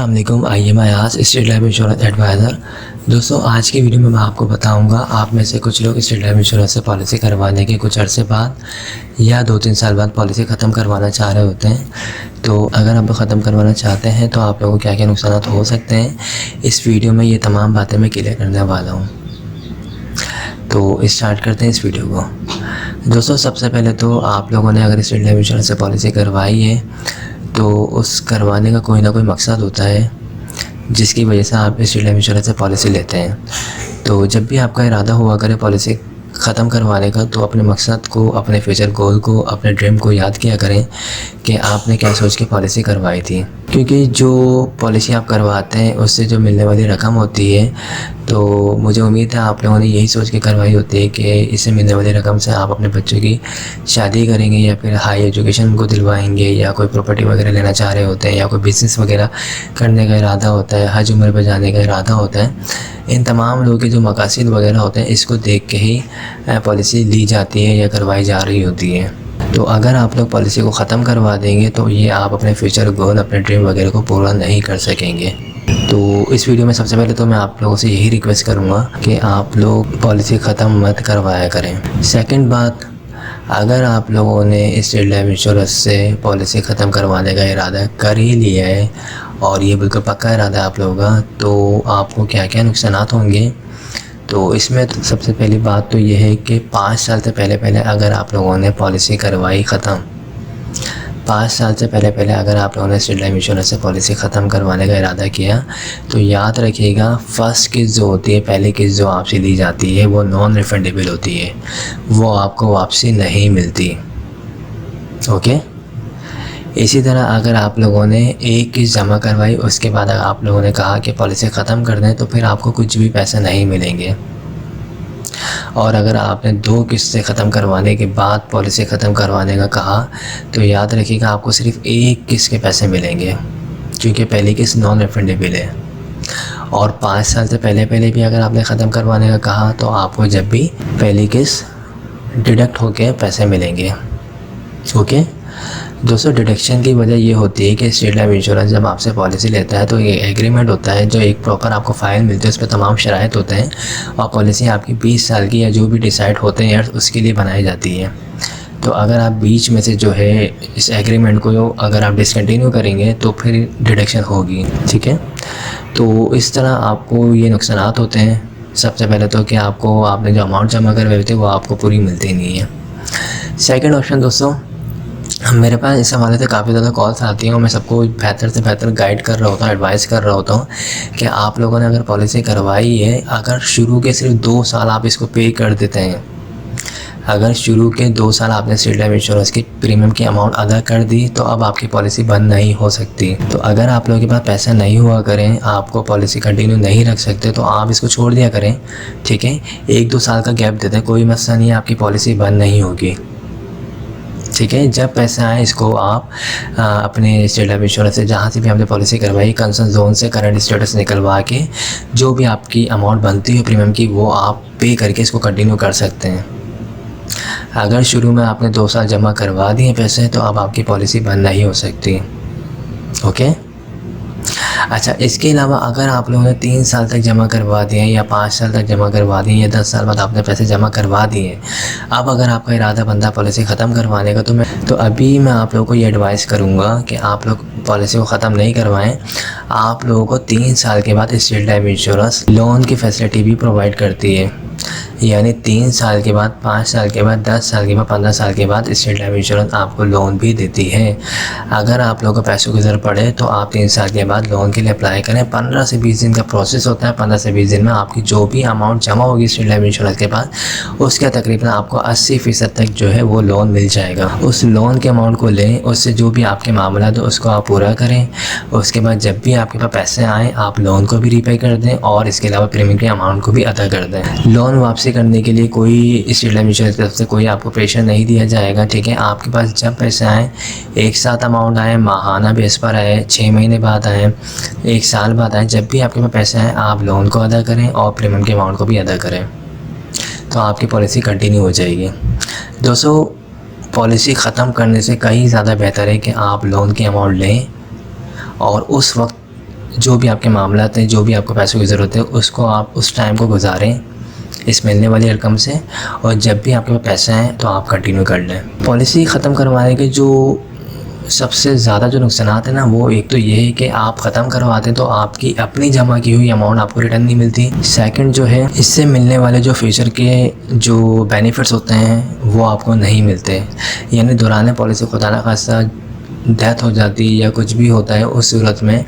अस्सलाम वालेकुम। I am Ayaz, State Life Insurance adviser. दोस्तों, आज की वीडियो में मैं आपको बताऊंगा, आप में से कुछ लोग स्टेट लाइफ इंश्योरेंस से पॉलिसी करवाने के कुछ अरसे बाद या 2-3 साल बाद पॉलिसी ख़त्म करवाना चाह रहे होते हैं। तो अगर आप ख़त्म करवाना चाहते हैं तो आप लोगों को क्या क्या नुकसान हो सकते हैं, इस वीडियो में ये तमाम बातें मैं क्लियर करने वाला हूँ। तो स्टार्ट करते हैं इस वीडियो को। दोस्तों, सबसे पहले तो आप लोगों ने अगर स्टेट लाइफ इंश्योरेंस से पॉलिसी करवाई है तो उस करवाने का कोई ना कोई मकसद होता है जिसकी वजह से आप स्टेट लाइफ इंश्योरेंस से पॉलिसी लेते हैं। तो जब भी आपका इरादा हुआ करे पॉलिसी ख़त्म करवाने का, तो अपने मकसद को, अपने फ्यूचर गोल को, अपने ड्रीम को याद किया करें कि आपने क्या सोच के पॉलिसी करवाई थी। क्योंकि जो पॉलिसी आप करवाते हैं उससे जो मिलने वाली रकम होती है, तो मुझे उम्मीद है आप लोगों ने यही सोच के करवाई होती है कि इससे मिलने वाली रकम से आप अपने बच्चों की शादी करेंगे या फिर हाई एजुकेशन उनको दिलवाएंगे, या कोई प्रॉपर्टी वगैरह लेना चाह रहे होते हैं, या कोई बिज़नेस वगैरह करने का इरादा होता है, हज उम्र पर जाने का इरादा होता है। इन तमाम लोगों के जो मकासद वगैरह होते हैं, इसको देख के ही पॉलिसी ली जाती है या करवाई जा रही होती है। तो अगर आप लोग पॉलिसी को ख़त्म करवा देंगे तो ये आप अपने फ्यूचर गोल, अपने ड्रीम वगैरह को पूरा नहीं कर सकेंगे। तो इस वीडियो में सबसे पहले तो मैं आप लोगों से यही रिक्वेस्ट करूँगा कि आप लोग पॉलिसी ख़त्म मत करवाया करें। सेकंड बात, अगर आप लोगों ने स्टेट लाइफ इंश्योरेंस से पॉलिसी ख़त्म करवाने का इरादा कर ही लिया है और ये बिल्कुल पक्का इरादा है आप लोगों का, तो आपको क्या क्या नुकसान होंगे। तो इसमें तो सबसे पहली बात तो ये है कि 5 साल से पहले अगर आप लोगों ने पॉलिसी करवाई ख़त्म, 5 साल से पहले अगर आप लोगों ने स्टेट लाइफ इंश्योरेंस से पॉलिसी ख़त्म करवाने का इरादा किया, तो याद रखिएगा फर्स्ट किस्त जो होती है, पहली किस्त जो आपसे ली जाती है, वो नॉन रिफंडेबल होती है, वो आपको वापसी नहीं मिलती। ओके। इसी तरह अगर आप लोगों ने एक किस्त जमा करवाई, उसके बाद अगर आप लोगों ने कहा कि पॉलिसी ख़त्म कर दें, तो फिर आपको कुछ भी पैसे नहीं मिलेंगे। और अगर आपने 2 किस्तें ख़त्म करवाने के बाद पॉलिसी ख़त्म करवाने का कहा, तो याद रखिएगा आपको सिर्फ़ 1 किस्त के पैसे मिलेंगे, क्योंकि पहली किस्त नॉन रिफंडेबल है। और 5 साल से पहले भी अगर आपने ख़त्म करवाने का कहा, तो आपको जब भी पहली किस्त डिडक्ट होकर पैसे मिलेंगे। ओके दोस्तों, डिडक्शन की वजह ये होती है कि स्टेट लाइफ इंश्योरेंस जब आपसे पॉलिसी लेता है तो ये एग्रीमेंट होता है, जो एक प्रॉपर आपको फ़ाइल मिलती है, उस पर तमाम शराइत होते हैं और पॉलिसी आपकी 20 साल की या जो भी डिसाइड होते हैं यार उसके लिए बनाई जाती है। तो अगर आप बीच में से जो है इस एग्रीमेंट को अगर आप डिसकंटिन्यू करेंगे तो फिर डिडक्शन होगी। ठीक है, तो इस तरह आपको ये नुकसान होते हैं। सबसे पहले तो कि आपको आपने जो अमाउंट जमा करवाए थे वो आपको पूरी मिलती नहीं है। सेकेंड ऑप्शन दोस्तों, मेरे पास इस हवाले से काफ़ी ज़्यादा कॉल्स आती हैं और मैं सबको बेहतर से बेहतर गाइड कर रहा होता हूँ, एडवाइस कर रहा होता हूँ कि आप लोगों ने अगर पॉलिसी करवाई है, अगर शुरू के सिर्फ 2 साल आप इसको पे कर देते हैं, अगर शुरू के 2 साल आपने स्टेट लाइफ इंश्योरेंस की प्रीमियम की अमाउंट अदा कर दी, तो अब आपकी पॉलिसी बंद नहीं हो सकती। तो अगर आप लोगों के पास पैसा नहीं हुआ करें, आपको पॉलिसी कंटिन्यू नहीं रख सकते, तो आप इसको छोड़ दिया करें। ठीक है, 1-2 साल का गैप देते हैं, कोई मसला नहीं है, आपकी पॉलिसी बंद नहीं होगी। ठीक है, जब पैसा आए इसको आप अपने स्टेट लाइफ इंश्योरेंस से जहाँ से भी आपने पॉलिसी करवाई, कंसर्न जोन से करंट स्टेटस निकलवा के जो भी आपकी अमाउंट बनती है प्रीमियम की, वो आप पे करके इसको कंटिन्यू कर सकते हैं। अगर शुरू में आपने 2 साल जमा करवा दिए पैसे, तो अब आपकी पॉलिसी बंद नहीं हो सकती। ओके। अच्छा, इसके अलावा अगर आप लोगों ने 3 साल तक जमा करवा दिए या 5 साल तक जमा करवा दिए या 10 साल बाद आपने पैसे जमा करवा दिए, अब अगर आपका इरादा बनता पॉलिसी ख़त्म करवाने का, तो अभी मैं आप लोगों को ये एडवाइस करूँगा कि आप लोग पॉलिसी को ख़त्म नहीं करवाएं। आप लोगों को 3 साल के बाद स्टेट लाइफ इंश्योरेंस लोन की फैसिलिटी भी प्रोवाइड करती है। यानी 3 साल के बाद, 5 साल के बाद, 10 साल के बाद, 15 साल के बाद स्टेट लाइफ इंश्योरेंस आपको लोन भी देती है। अगर आप लोगों को पैसों की ज़रूरत पड़े तो आप 3 साल के बाद लोन के लिए अप्लाई करें। 15 से 20 दिन का प्रोसेस होता है। 15 से 20 दिन में आपकी जो भी अमाउंट जमा होगी स्टेट लाइफ इंश्योरेंस के पास, उसका तकरीबन आपको 80% तक जो है वो लोन मिल जाएगा। उस लोन के अमाउंट को लें, उससे जो भी आपके मामला हो उसको आप पूरा करें। उसके बाद जब भी आपके पास पैसे आएँ, आप लोन को भी रीपे कर दें और इसके अलावा प्रीमियम के अमाउंट को भी अदा कर दें। लोन वापसी करने के लिए कोई स्टेट लाइफ इंश्योरेंस की तरफ से कोई आपको प्रेशर नहीं दिया जाएगा। ठीक है, आपके पास जब पैसे आएँ, एक साथ अमाउंट आए, माहाना बेस पर आए, 6 महीने बाद आए, 1 साल बाद आए, जब भी आपके पास पैसे आएँ आप लोन को अदा करें और प्रीमियम के अमाउंट को भी अदा करें, तो आपकी पॉलिसी कंटिन्यू हो जाएगी। दोस्तों, पॉलिसी ख़त्म करने से कहीं ज़्यादा बेहतर है कि आप लोन की अमाउंट लें और उस वक्त जो भी आपके मामलात हैं, जो भी आपको पैसों की ज़रूरत है, उसको आप उस टाइम को गुजारें इस मिलने वाली रकम से, और जब भी आपके पास पैसे आएँ तो आप कंटिन्यू कर लें। पॉलिसी ख़त्म करवाने के जो सबसे ज़्यादा जो नुकसानात है ना, वो एक तो ये है कि आप ख़त्म करवाते हैं तो आपकी अपनी जमा की हुई अमाउंट आपको रिटर्न नहीं मिलती। सेकंड जो है, इससे मिलने वाले जो फ्यूचर के जो बेनिफिट्स होते हैं वो आपको नहीं मिलते। यानी दौरान पॉलिसी खुदा न खास्ता डेथ हो जाती है या कुछ भी होता है, उस सूरत में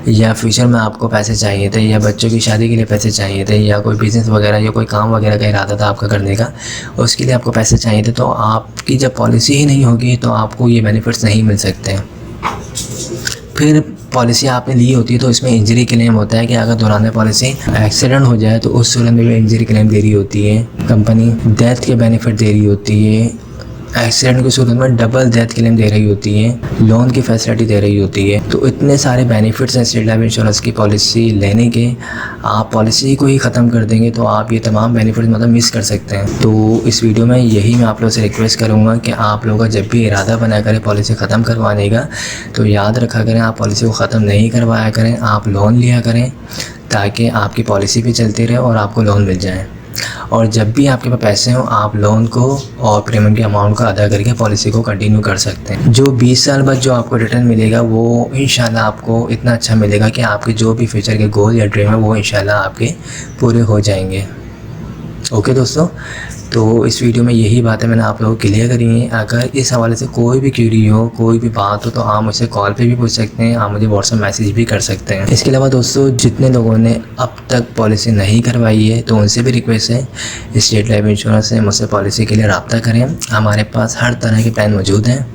या फ्यूचर में आपको पैसे चाहिए थे, या बच्चों की शादी के लिए पैसे चाहिए थे, या कोई बिज़नेस वगैरह या कोई काम वगैरह का इरादा था आपका करने का, उसके लिए आपको पैसे चाहिए थे, तो आपकी जब पॉलिसी ही नहीं होगी तो आपको ये बेनिफिट्स नहीं मिल सकते हैं। फिर पॉलिसी आपने ली होती है तो इसमें इंजरी क्लेम होता है कि अगर दौरान पॉलिसी एक्सीडेंट हो जाए तो उस सूरत में भी इंजरी क्लेम दे रही होती है कंपनी। डेथ के बेनिफिट दे रही होती है, एक्सीडेंट की सूरत में डबल डेथ क्लेम दे रही होती है, लोन की फैसिलिटी दे रही होती है। तो इतने सारे बेनिफिट्स हैं स्टेट लाइफ इंश्योरेंस की पॉलिसी लेने के। आप पॉलिसी को ही ख़त्म कर देंगे तो आप ये तमाम बेनिफिट्स मतलब मिस कर सकते हैं। तो इस वीडियो में यही मैं आप लोगों से रिक्वेस्ट करूँगा कि आप लोगों का जब भी इरादा बना करें पॉलिसी ख़त्म करवाने का, तो याद रखा करें आप पॉलिसी को ख़त्म नहीं करवाया करें, आप लोन लिया करें ताकि आपकी पॉलिसी भी चलती रहे और आपको लोन मिल जाए। और जब भी आपके पास पैसे हों आप लोन को और प्रीमियम के अमाउंट को अदा करके पॉलिसी को कंटिन्यू कर सकते हैं। जो 20 साल बाद जो आपको रिटर्न मिलेगा वो इंशाल्लाह आपको इतना अच्छा मिलेगा कि आपके जो भी फ्यूचर के गोल या ड्रीम है वो इंशाल्लाह आपके पूरे हो जाएंगे। ओके दोस्तों, तो इस वीडियो में यही बातें मैंने आप लोगों को क्लियर करी हैं। अगर इस हवाले से कोई भी क्यूरी हो, कोई भी बात हो, तो आप मुझसे कॉल पे भी पूछ सकते हैं, आप मुझे व्हाट्सएप मैसेज भी कर सकते हैं। इसके अलावा दोस्तों, जितने लोगों ने अब तक पॉलिसी नहीं करवाई है तो उनसे भी रिक्वेस्ट है, स्टेट लाइफ इंश्योरेंस से मुझसे पॉलिसी के लिए रब्ता करें। हमारे पास हर तरह के प्लान मौजूद हैं,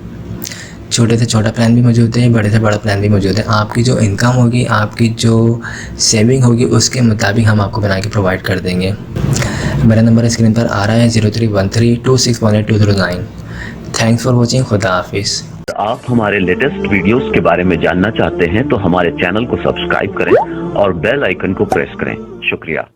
छोटे से छोटा प्लान भी मौजूद है, बड़े से बड़ा प्लान भी मौजूद है। आपकी जो इनकम होगी, आपकी जो सेविंग होगी, उसके मुताबिक हम आपको बना के प्रोवाइड कर देंगे। मेरा नंबर स्क्रीन पर आ रहा है 031326182009। Thanks for watching. खुदा हाफिज़। आप हमारे लेटेस्ट वीडियोस के बारे में जानना चाहते हैं तो हमारे चैनल को सब्सक्राइब करें और बेल आइकन को प्रेस करें। शुक्रिया।